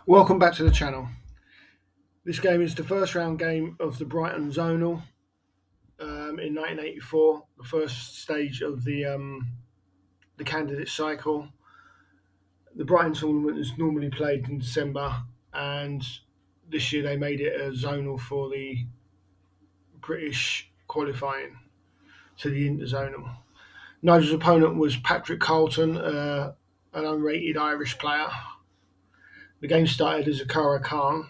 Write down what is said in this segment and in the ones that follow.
Welcome back to the channel. This game is the first round game of the Brighton Zonal in 1984, the first stage of the candidate cycle. The Brighton tournament is normally played in December, and this year they made it a zonal for the British qualifying to the interzonal. Nigel's opponent was Patrick Carton, an unrated Irish player. The game started as a Caro-Kann.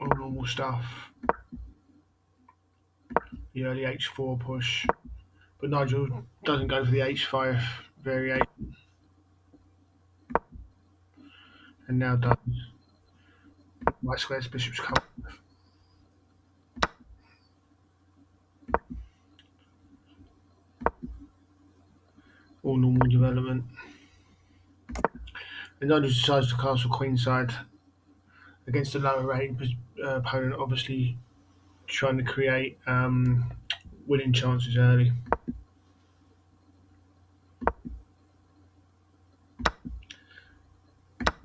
All normal stuff. The early H4 push, but Nigel doesn't go for the H5 variation, and now does. White squares, bishops come. All normal development. And Nigel decides to castle queenside against a lower rated opponent, obviously trying to create winning chances early.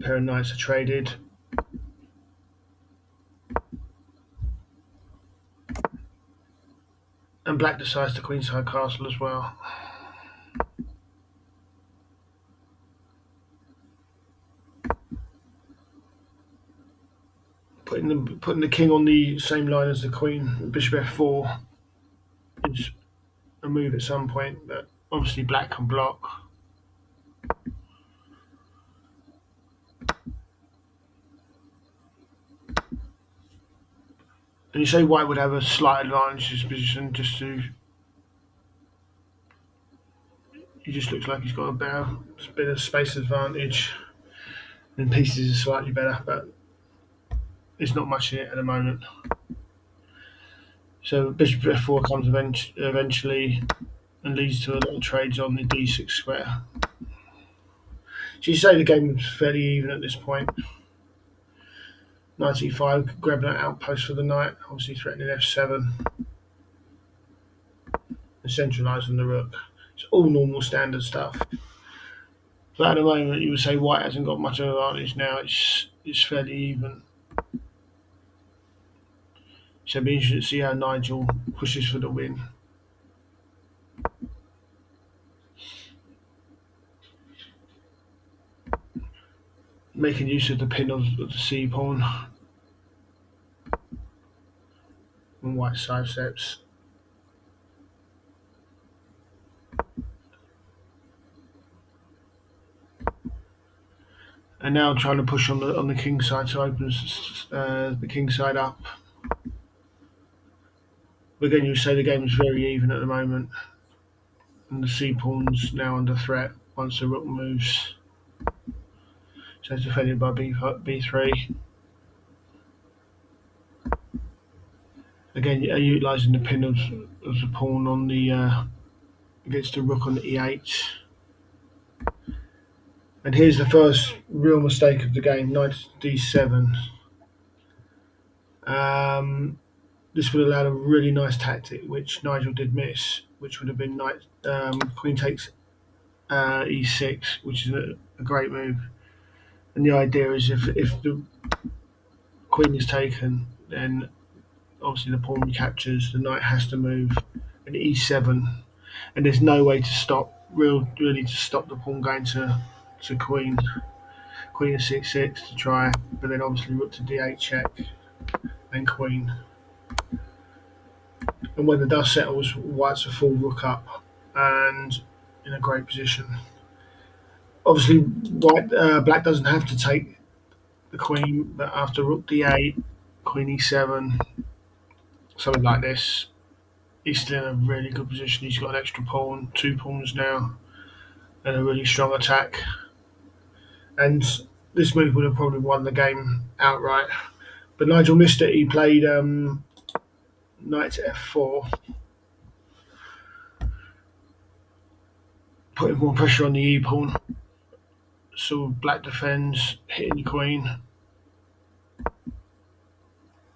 Pair of knights are traded. And black decides to queenside castle as well. Putting the king on the same line as the queen. Bishop f4 is a move at some point, but obviously black can block. And you say white would have a slight advantage in this position, he just looks like he's got a bit of space advantage, and pieces are slightly better, but there's not much in it at the moment. So bishop f4 comes eventually and leads to a lot of trades on the d6 square. So you say the game was fairly even at this point. Knight e5, grabbing an outpost for the knight, obviously threatening f7 and centralising the rook. It's all normal standard stuff. So at the moment, you would say white hasn't got much of an advantage now. It's fairly even. So it'll be interesting to see how Nigel pushes for the win. Making use of the pin of the c pawn. And white sidesteps. And now trying to push on the king side, so opens the king side up. But again, you say the game is very even at the moment, and the c pawn's now under threat once the rook moves. So it's defended by b3. Again, utilising the pin of the pawn on the against the rook on the e8. And here's the first real mistake of the game, knight d7. This would allow a really nice tactic, which Nigel did miss, which would have been knight queen takes e6, which is a great move. And the idea is if the queen is taken, then obviously the pawn captures, the knight has to move, and e7, and there's no way to stop really to stop the pawn going to queen of c6 to try, but then obviously rook to d8 check and queen. And when the dust settles, white's a full rook up and in a great position. Obviously, black doesn't have to take the queen, but after rook d8, queen e7, something like this, he's still in a really good position. He's got an extra pawn, 2 pawns now, and a really strong attack. And this move would have probably won the game outright. But Nigel missed it. He played knight to f4, putting more pressure on the e pawn. So black defends, hitting the queen.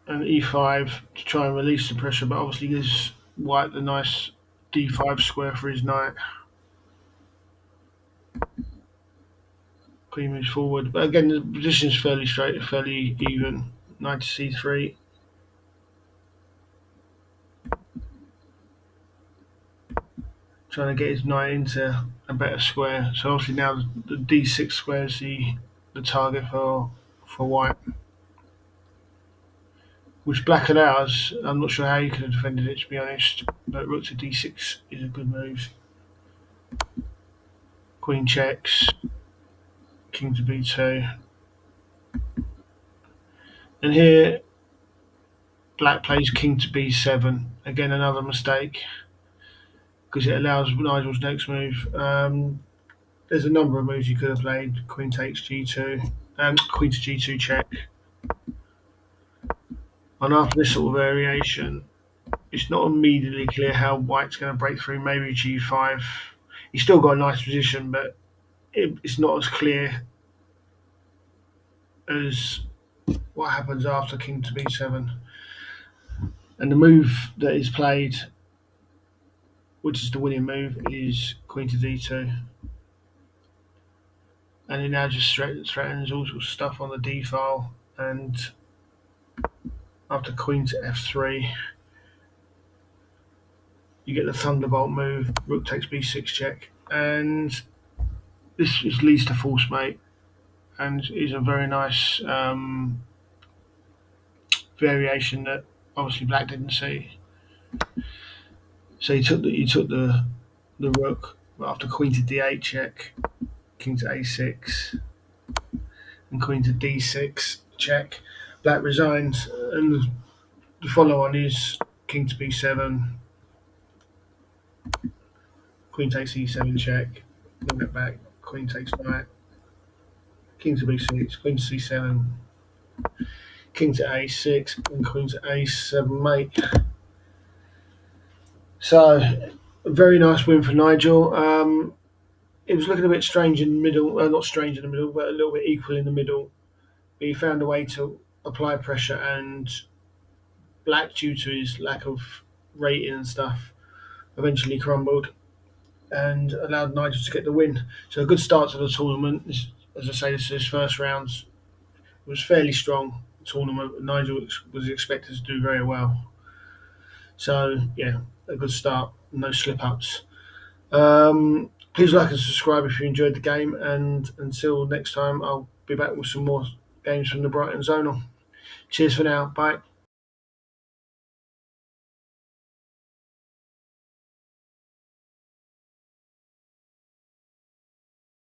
and e5 to try and release the pressure, but obviously gives white the nice d5 square for his knight. Queen moves forward, but again the position is fairly straight, fairly even. Knight to c3. Trying to get his knight into a better square. So obviously now the d6 square is the target for white. Which black allows. I'm not sure how you could have defended it, to be honest. But rook to d6 is a good move. Queen checks. King to b2. And here, black plays king to b7. Again, another mistake. Because it allows Nigel's next move. There's a number of moves you could have played. Queen takes g2. Queen to g2 check. And after this sort of variation, it's not immediately clear how white's going to break through. Maybe g5. He's still got a nice position, but it's not as clear as what happens after king to b7. And the move that is played, which is the winning move, is queen to d2. And it now just threatens all sorts of stuff on the d file. And after queen to f3, you get the thunderbolt move, rook takes b6 check. And this leads to false mate, and is a very nice variation that obviously black didn't see. So you took the rook, but after queen to d8 check, king to a6, and queen to d6 check, black resigns, and the follow-on is king to b7, queen takes e7 check, bring it back, queen takes knight, king to b6, queen to c7, king to a6, and queen to a7 mate. So, a very nice win for Nigel. It was looking a bit strange in the middle, not strange in the middle, but a little bit equal in the middle. But he found a way to apply pressure, and black, due to his lack of rating and stuff, eventually crumbled and allowed Nigel to get the win. So a good start to the tournament. As I say, this is his first rounds. It was fairly strong tournament. Nigel was expected to do very well. So yeah, a good start. No slip-ups. Please like and subscribe if you enjoyed the game, and until next time, I'll be back with some more games from the Brighton Zonal. Cheers for now. Bye.